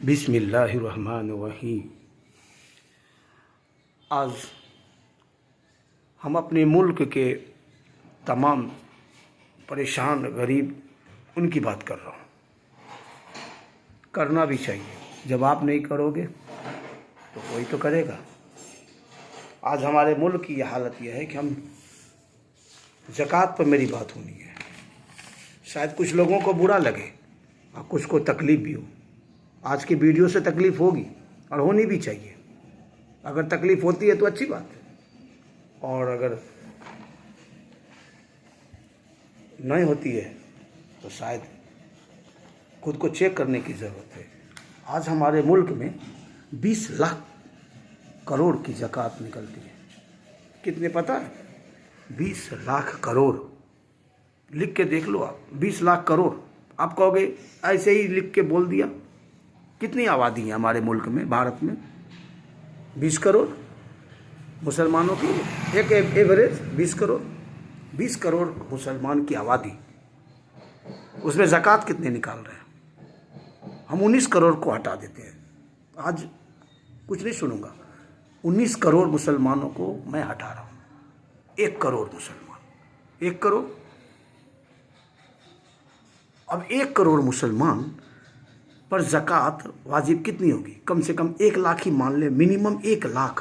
बिस्मिल्लाहिर्रहमानिर्रहीम। आज हम अपने मुल्क के तमाम परेशान गरीब उनकी बात कर रहा हूँ। करना भी चाहिए। जब आप नहीं करोगे तो कोई तो करेगा। आज हमारे मुल्क की यह हालत यह है कि हम ज़कात पर मेरी बात होनी है। शायद कुछ लोगों को बुरा लगे और कुछ को तकलीफ़ भी हो। आज की वीडियो से तकलीफ़ होगी और होनी भी चाहिए। अगर तकलीफ़ होती है तो अच्छी बात है, और अगर नहीं होती है तो शायद खुद को चेक करने की ज़रूरत है। आज हमारे मुल्क में 20 लाख करोड़ की ज़कात निकलती है। कितने पता है? 20 लाख करोड़। लिख के देख लो आप, 20 लाख करोड़। आप कहोगे ऐसे ही लिख के बोल दिया। कितनी आबादी है हमारे मुल्क में, भारत में? 20 करोड़ मुसलमानों की एक एवरेज 20 करोड़। 20 करोड़ मुसलमान की आबादी, उसमें ज़कात कितने निकाल रहे हैं? हम 19 करोड़ को हटा देते हैं। आज कुछ नहीं सुनूंगा। 19 करोड़ मुसलमानों को मैं हटा रहा हूँ। 1 करोड़ मुसलमान, 1 करोड़। अब 1 करोड़ मुसलमान पर ज़कात वाजिब कितनी होगी? कम से कम 1 लाख ही मान ले, मिनिमम 1 लाख।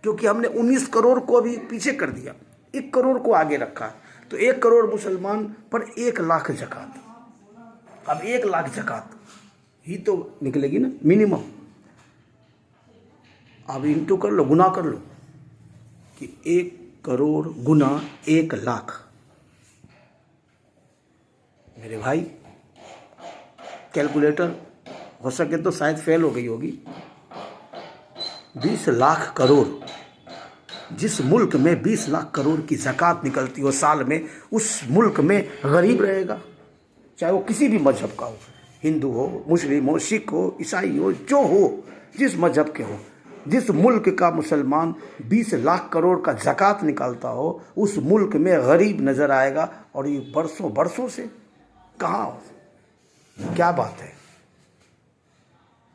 क्योंकि हमने 19 करोड़ को अभी पीछे कर दिया, 1 करोड़ को आगे रखा। तो 1 करोड़ मुसलमान पर 1 लाख ज़कात। अब 1 लाख ज़कात ही तो निकलेगी ना, मिनिमम। अब इंटू कर लो, गुना कर लो कि 1 करोड़ गुना 1 लाख। मेरे भाई, कैलकुलेटर हो सके तो शायद फेल हो गई होगी। 20 लाख करोड़। जिस मुल्क में 20 लाख करोड़ की ज़कात निकलती हो साल में, उस मुल्क में गरीब रहेगा, चाहे वो किसी भी मजहब का हो। हिंदू हो, मुस्लिम हो, सिख हो, ईसाई हो, जो हो, जिस मजहब के हो। जिस मुल्क का मुसलमान 20 लाख करोड़ का ज़कात निकालता हो, उस मुल्क में गरीब नज़र आएगा। और ये बरसों बरसों से कहाँ, क्या बात है?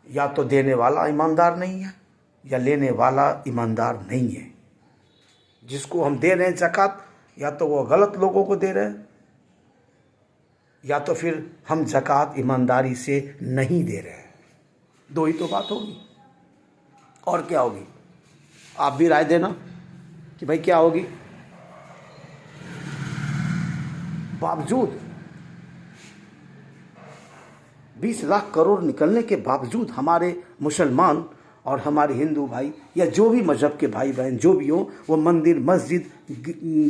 या तो देने वाला ईमानदार नहीं है या लेने वाला ईमानदार नहीं है। जिसको हम दे रहे हैं ज़कात, या तो वो गलत लोगों को दे रहे हैं, या तो फिर हम ज़कात ईमानदारी से नहीं दे रहे हैं। दो ही तो बात होगी। और क्या होगी? आप भी राय देना कि भाई क्या होगी। बावजूद 20 लाख करोड़ निकलने के बावजूद हमारे मुसलमान और हमारे हिंदू भाई या जो भी मज़हब के भाई बहन जो भी हो, वो मंदिर, मस्जिद,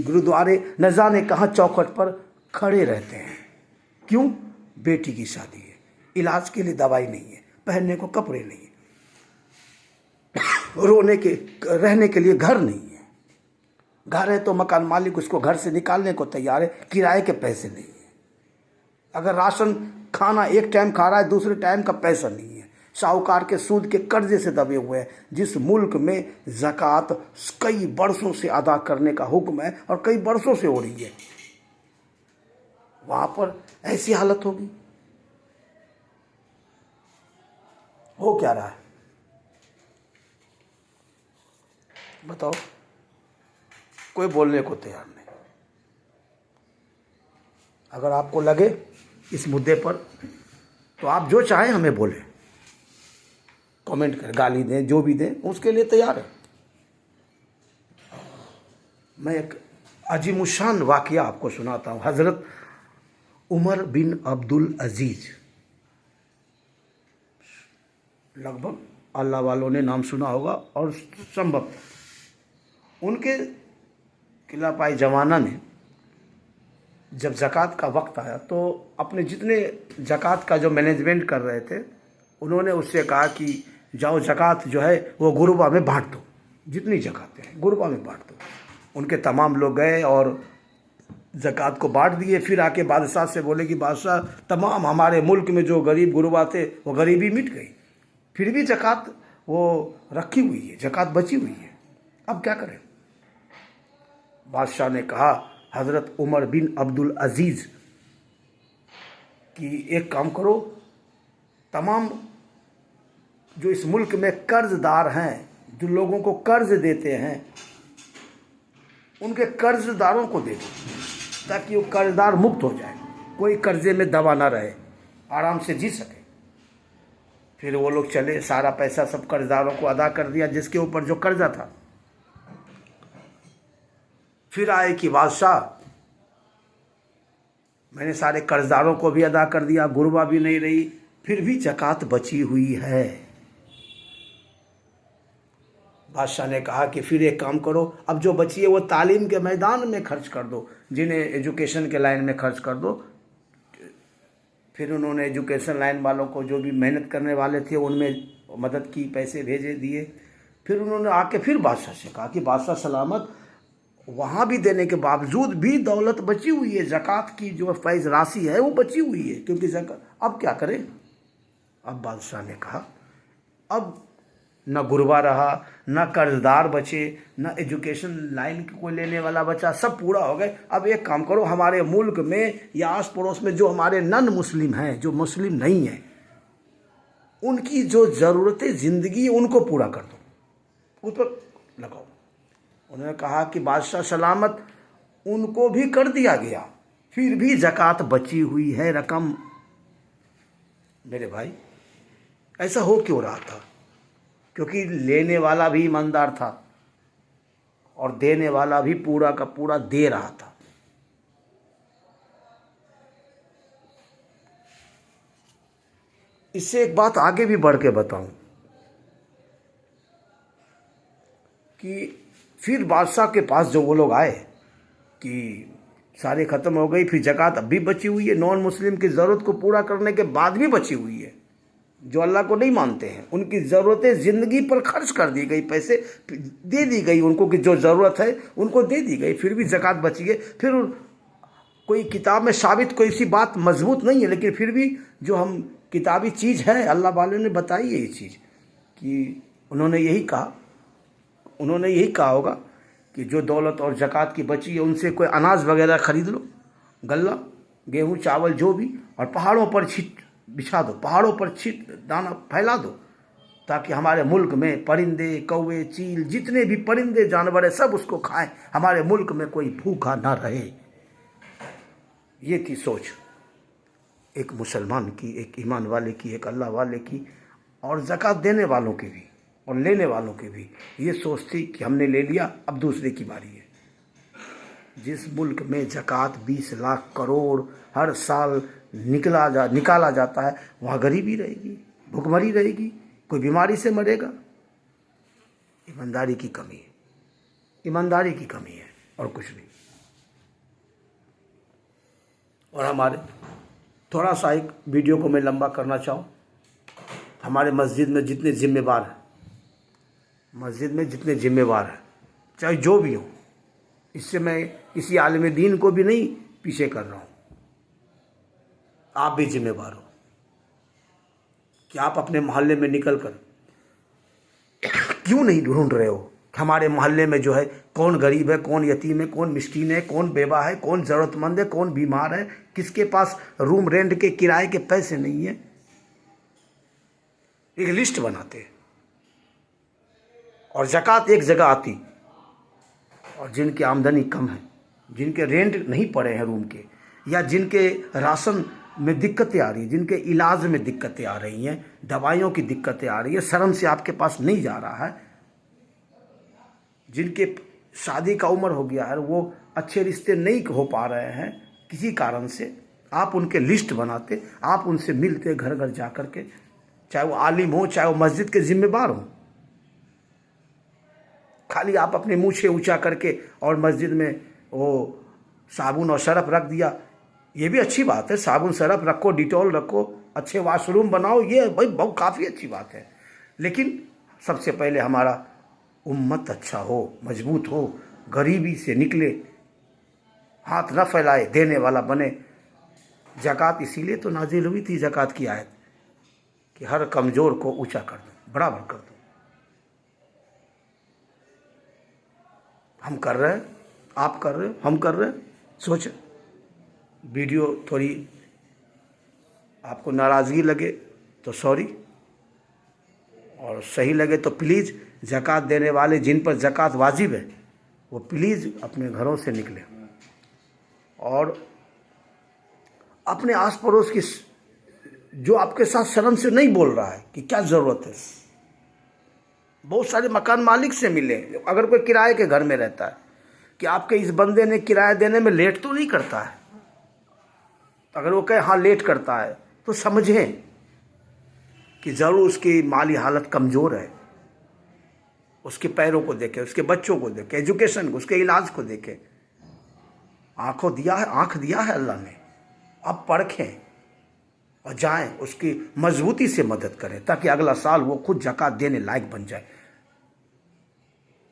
गुरुद्वारे, न जाने कहाँ चौखट पर खड़े रहते हैं। क्यों? बेटी की शादी है, इलाज के लिए दवाई नहीं है, पहनने को कपड़े नहीं है, रहने के लिए घर नहीं है। घर है तो मकान मालिक उसको घर से निकालने को तैयार है, किराए के पैसे नहीं है। अगर राशन खाना एक टाइम खा रहा है, दूसरे टाइम का पैसा नहीं है। साहूकार के सूद के कर्जे से दबे हुए हैं। जिस मुल्क में ज़कात कई बरसों से अदा करने का हुक्म है और कई बरसों से हो रही है, वहां पर ऐसी हालत होगी। हो क्या रहा है बताओ? कोई बोलने को तैयार नहीं। अगर आपको लगे इस मुद्दे पर तो आप जो चाहें हमें बोलें, कमेंट करें, गाली दें, जो भी दें, उसके लिए तैयार है। मैं एक अजीमुशान वाक़या आपको सुनाता हूँ। हज़रत उमर बिन अब्दुल अजीज़, लगभग अल्लाह वालों ने नाम सुना होगा, और संभव उनके खिलाफाई ज़माना में जब ज़कात का वक्त आया तो अपने जितने ज़कात का जो मैनेजमेंट कर रहे थे, उन्होंने उससे कहा कि जाओ ज़कात जो है वो गुरबा में बांट दो, जितनी ज़कातें हैं गुरबा में बांट दो। उनके तमाम लोग गए और ज़कात को बांट दिए। फिर आके बादशाह से बोले कि बादशाह, तमाम हमारे मुल्क में जो गरीब गुरबा थे वो गरीबी मिट गई, फिर भी ज़कात वो रखी हुई है, ज़कात बची हुई है, अब क्या करें? बादशाह ने कहा हज़रत उमर बिन अब्दुल अजीज़ कि एक काम करो, तमाम जो इस मुल्क में कर्जदार हैं, जो लोगों को कर्ज देते हैं, उनके कर्जदारों को दे दो ताकि वो कर्जदार मुक्त हो जाए, कोई कर्जे में दबा ना रहे, आराम से जी सके। फिर वो लोग चले, सारा पैसा सब कर्जदारों को अदा कर दिया जिसके ऊपर जो कर्जा था। फिर आए कि बादशाह, मैंने सारे कर्जदारों को भी अदा कर दिया, गुरबा भी नहीं रही, फिर भी ज़कात बची हुई है। बादशाह ने कहा कि फिर एक काम करो, अब जो बची है वो तालीम के मैदान में खर्च कर दो, जिन्हें एजुकेशन के लाइन में खर्च कर दो। फिर उन्होंने एजुकेशन लाइन वालों को, जो भी मेहनत करने वाले थे, उनमें मदद की, पैसे भेजे दिए। फिर उन्होंने आके फिर बादशाह से कहा कि बादशाह सलामत, वहाँ भी देने के बावजूद भी दौलत बची हुई है, ज़कात की जो फैज़ राशि है वो बची हुई है, क्योंकि ज़कात, अब क्या करें। अब बादशाह ने कहा अब न गुरबा रहा, न कर्जदार बचे, न एजुकेशन लाइन की कोई लेने वाला बचा, सब पूरा हो गए। अब एक काम करो, हमारे मुल्क में या आस पड़ोस में जो हमारे नन मुस्लिम हैं, जो मुस्लिम नहीं हैं, उनकी जो ज़रूरतें ज़िंदगी उनको पूरा कर दो, उस पर लगाओ। उन्होंने कहा कि बादशाह सलामत, उनको भी कर दिया गया, फिर भी ज़कात बची हुई है रकम। मेरे भाई, ऐसा हो क्यों रहा था? क्योंकि लेने वाला भी ईमानदार था और देने वाला भी पूरा का पूरा दे रहा था। इससे एक बात आगे भी बढ़ के बताऊं कि फिर बादशाह के पास जो वो लोग आए कि सारे ख़त्म हो गई, फिर ज़कात अब भी बची हुई है, नॉन मुस्लिम की ज़रूरत को पूरा करने के बाद भी बची हुई है, जो अल्लाह को नहीं मानते हैं, उनकी ज़रूरतें ज़िंदगी पर खर्च कर दी गई, पैसे दे दी गई उनको कि जो ज़रूरत है उनको दे दी गई, फिर भी ज़कात बची है। फिर कोई किताब में साबित कोई सी बात मजबूत नहीं है, लेकिन फिर भी जो हम किताबी चीज़ है, अल्लाह वाले ने बताई है ये चीज़ कि उन्होंने यही कहा होगा कि जो दौलत और ज़कात की बची है उनसे कोई अनाज वगैरह ख़रीद लो, गल्ला, गेहूँ, चावल जो भी, और पहाड़ों पर बिछा दो, पहाड़ों पर दाना फैला दो, ताकि हमारे मुल्क में परिंदे, कौवे, चील, जितने भी परिंदे जानवर है सब उसको खाएं, हमारे मुल्क में कोई भूखा ना रहे। ये थी सोच एक मुसलमान की, एक ईमान वाले की, एक अल्लाह वाले की, और ज़कात देने वालों की भी और लेने वालों की भी ये सोच थी कि हमने ले लिया, अब दूसरे की बारी है। जिस मुल्क में ज़कात 20 लाख करोड़ हर साल निकाला जाता है, वहाँ गरीबी रहेगी, भुखमरी रहेगी, कोई बीमारी से मरेगा। ईमानदारी की कमी है, ईमानदारी की कमी है और कुछ नहीं। और हमारे, थोड़ा सा एक वीडियो को मैं लंबा करना चाहूँ, हमारे मस्जिद में जितने ज़िम्मेवार हैं, चाहे जो भी हो, इससे मैं किसी आलिम दीन को भी नहीं पीछे कर रहा हूँ, आप भी जिम्मेवार हो कि आप अपने मोहल्ले में निकल कर क्यों नहीं ढूंढ रहे हो हमारे मोहल्ले में जो है कौन गरीब है, कौन यतीम है, कौन मिस्कीन है, कौन बेवा है, कौन ज़रूरतमंद है, कौन बीमार है, किसके पास रूम रेंट के किराए के पैसे नहीं है। एक लिस्ट बनाते हैं और ज़कात एक जगह आती, और जिनकी आमदनी कम है, जिनके रेंट नहीं पड़े हैं रूम के, या जिनके राशन में दिक्कतें आ रही, जिनके इलाज में दिक्कतें आ रही हैं, दवाइयों की दिक्कतें आ रही है, शर्म से आपके पास नहीं जा रहा है, जिनके शादी का उम्र हो गया है, वो अच्छे रिश्ते नहीं हो पा रहे हैं किसी कारण से, आप उनके लिस्ट बनाते, आप उनसे मिलते घर घर जा कर के, चाहे वो आलिम हो, चाहे वो मस्जिद के जिम्मेदार हो। खाली आप अपने मुँह से ऊँचा करके और मस्जिद में वो साबुन और सरफ रख दिया, ये भी अच्छी बात है, साबुन सरफ रखो, डिटॉल रखो, अच्छे वॉशरूम बनाओ, ये भाई बहुत काफ़ी अच्छी बात है। लेकिन सबसे पहले हमारा उम्मत अच्छा हो, मजबूत हो, गरीबी से निकले, हाथ न फैलाए, देने वाला बने। ज़कात इसीलिए तो नाजिल हुई थी, ज़कात की आयत, कि हर कमज़ोर को ऊंचा कर दो, बराबर कर दो। हम कर रहे हैं, आप कर रहे हो, हम कर रहे हैं। सोचें, वीडियो थोड़ी आपको नाराज़गी लगे तो सॉरी, और सही लगे तो प्लीज़ ज़कात देने वाले जिन पर ज़कात वाजिब है वो प्लीज़ अपने घरों से निकले और अपने आस पड़ोस की जो आपके साथ शर्म से नहीं बोल रहा है कि क्या ज़रूरत है, बहुत सारे मकान मालिक से मिले। अगर कोई किराए के घर में रहता है कि आपके इस बंदे ने किराया देने में लेट तो नहीं करता है, अगर वो कहे हाँ लेट करता है तो समझें कि ज़रूर उसकी माली हालत कमज़ोर है। उसके पैरों को देखें, उसके बच्चों को देखें, एजुकेशन को, उसके इलाज को देखें। आँख दिया है अल्लाह ने, अब परखें और जाएं, उसकी मजबूती से मदद करें ताकि अगला साल वो खुद ज़कात देने लायक बन जाए।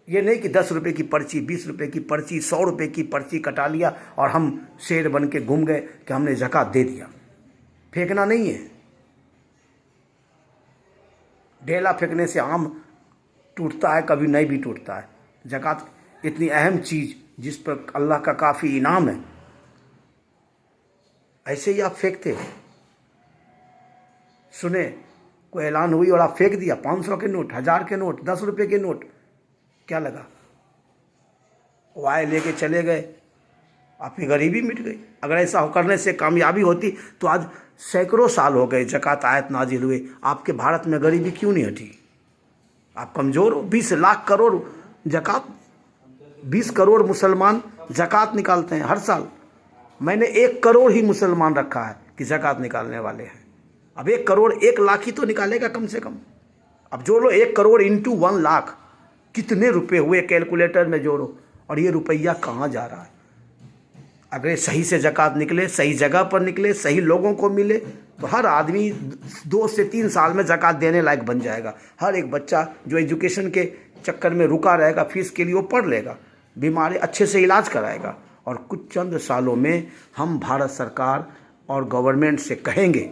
ये नहीं कि 10 रुपये की पर्ची, 20 रुपये की पर्ची, 100 रुपये की पर्ची कटा लिया और हम शेर बन के घूम गए कि हमने ज़कात दे दिया। फेंकना नहीं है। ढेला फेंकने से आम टूटता है, कभी नहीं भी टूटता है। ज़कात इतनी अहम चीज़ जिस पर अल्लाह का काफ़ी इनाम है, ऐसे ही आप फेंकते हो। सुने कोई ऐलान हुई और आप फेंक दिया 500 के नोट, 1000 के नोट, 10 रुपये के नोट, क्या लगा? वो आए लेके चले गए, आपकी गरीबी मिट गई। अगर ऐसा करने से कामयाबी होती तो आज सैकड़ों साल हो गए ज़कात आयत नाजिल हुए, आपके भारत में गरीबी क्यों नहीं हटी? आप कमज़ोर हो। 20 लाख करोड़ ज़कात, 20 करोड़ मुसलमान ज़कात निकालते हैं हर साल। मैंने 1 करोड़ ही मुसलमान रखा है कि ज़कात निकालने वाले हैं। अब 1 करोड़ 1 लाख ही तो निकालेगा कम से कम। अब जोड़ो 1 करोड़ इंटू 1 लाख, कितने रुपए हुए कैलकुलेटर में जोड़ो। और ये रुपया कहाँ जा रहा है? अगर सही से ज़कात निकले, सही जगह पर निकले, सही लोगों को मिले तो हर आदमी 2 से 3 साल में ज़कात देने लायक बन जाएगा। हर एक बच्चा जो एजुकेशन के चक्कर में रुका रहेगा, फीस के लिए वो पढ़ लेगा, बीमारी अच्छे से इलाज कराएगा। और कुछ चंद सालों में हम भारत सरकार और गवर्नमेंट से कहेंगे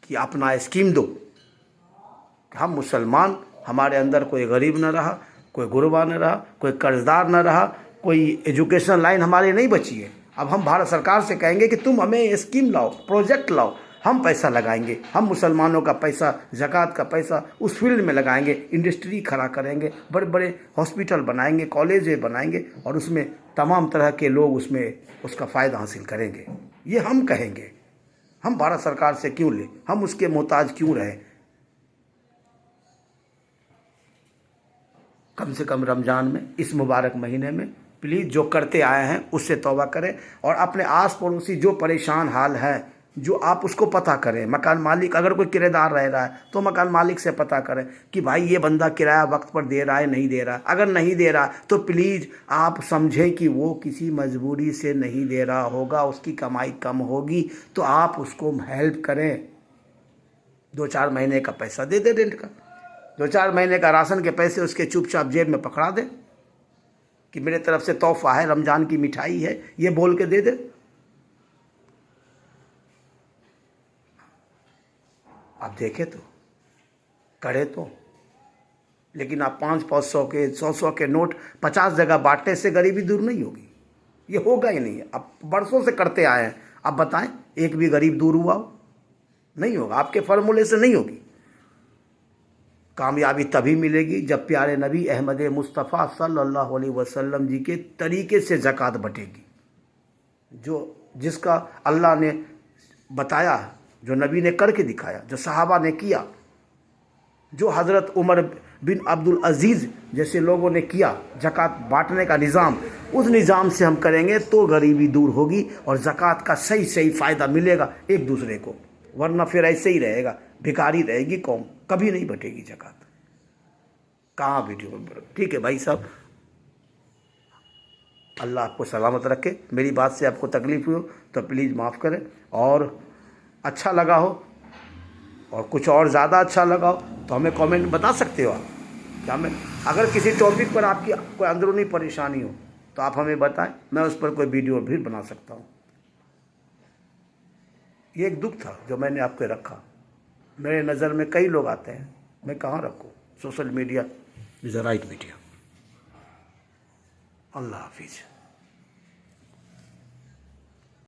कि अपना स्कीम दो कि हम मुसलमान, हमारे अंदर कोई गरीब न रहा, कोई गुरबा न रहा, कोई कर्जदार न रहा, कोई एजुकेशन लाइन हमारी नहीं बची है। अब हम भारत सरकार से कहेंगे कि तुम हमें स्कीम लाओ, प्रोजेक्ट लाओ, हम पैसा लगाएंगे। हम मुसलमानों का पैसा, ज़कात का पैसा उस फील्ड में लगाएंगे, इंडस्ट्री खड़ा करेंगे, बड़े बड़े हॉस्पिटल बनाएंगे, कॉलेज बनाएंगे और उसमें तमाम तरह के लोग उसमें उसका फ़ायदा हासिल करेंगे। ये हम कहेंगे। हम भारत सरकार से क्यों लें? हम उसके मोहताज क्यों रहें? कम से कम रमज़ान में, इस मुबारक महीने में प्लीज़ जो करते आए हैं उससे तौबा करें और अपने आस पड़ोसी जो परेशान हाल है, जो आप उसको पता करें। मकान मालिक, अगर कोई किराएदार रह रहा है तो मकान मालिक से पता करें कि भाई ये बंदा किराया वक्त पर दे रहा है, नहीं दे रहा। अगर नहीं दे रहा तो प्लीज़ आप समझें कि वो किसी मजबूरी से नहीं दे रहा होगा, उसकी कमाई कम होगी, तो आप उसको हेल्प करें। 2-4 महीने का पैसा दे दे रेंट का, 2-4 महीने का राशन के पैसे उसके चुपचाप जेब में पकड़ा दे कि मेरे तरफ से तोहफा है, रमज़ान की मिठाई है, ये बोल के दे दे। आप देखें तो, करे तो। लेकिन आप 500-500 के, 100-100 के नोट 50 जगह बांटने से गरीबी दूर नहीं होगी। ये होगा ही नहीं। आप बरसों से करते आए हैं, आप बताएं एक भी गरीब दूर हुआ हो? नहीं होगा। आपके फार्मूले से नहीं होगी। कामयाबी तभी मिलेगी जब प्यारे नबी अहमद मुस्तफ़ा सल्लल्लाहु अलैहि वसल्लम जी के तरीके से ज़कात बटेगी, जिसका अल्लाह ने बताया, जो नबी ने करके दिखाया, जो सहाबा ने किया, जो हज़रत उमर बिन अब्दुल अज़ीज़ जैसे लोगों ने किया, ज़कात बांटने का निज़ाम, उस निज़ाम से हम करेंगे तो गरीबी दूर होगी और ज़कात का सही सही फ़ायदा मिलेगा एक दूसरे को। वरना फिर ऐसे ही रहेगा, भिखारी रहेगी कौम, कभी नहीं बटेगी ज़कात। कहाँ वीडियो में? ठीक है भाई साहब, अल्लाह आपको सलामत रखे। मेरी बात से आपको तकलीफ़ हुई हो तो प्लीज़ माफ़ करें, और अच्छा लगा हो और कुछ और ज़्यादा अच्छा लगा हो तो हमें कमेंट बता सकते हो आप। क्या मैं, अगर किसी टॉपिक पर आपकी कोई अंदरूनी परेशानी हो तो आप हमें बताएं, मैं उस पर कोई वीडियो भी बना सकता हूँ। ये एक दुख था जो मैंने आपके रखा। मेरे नज़र में कई लोग आते हैं, मैं कहाँ रखूँ? Social media is a right media. अल्लाह हाफिज़।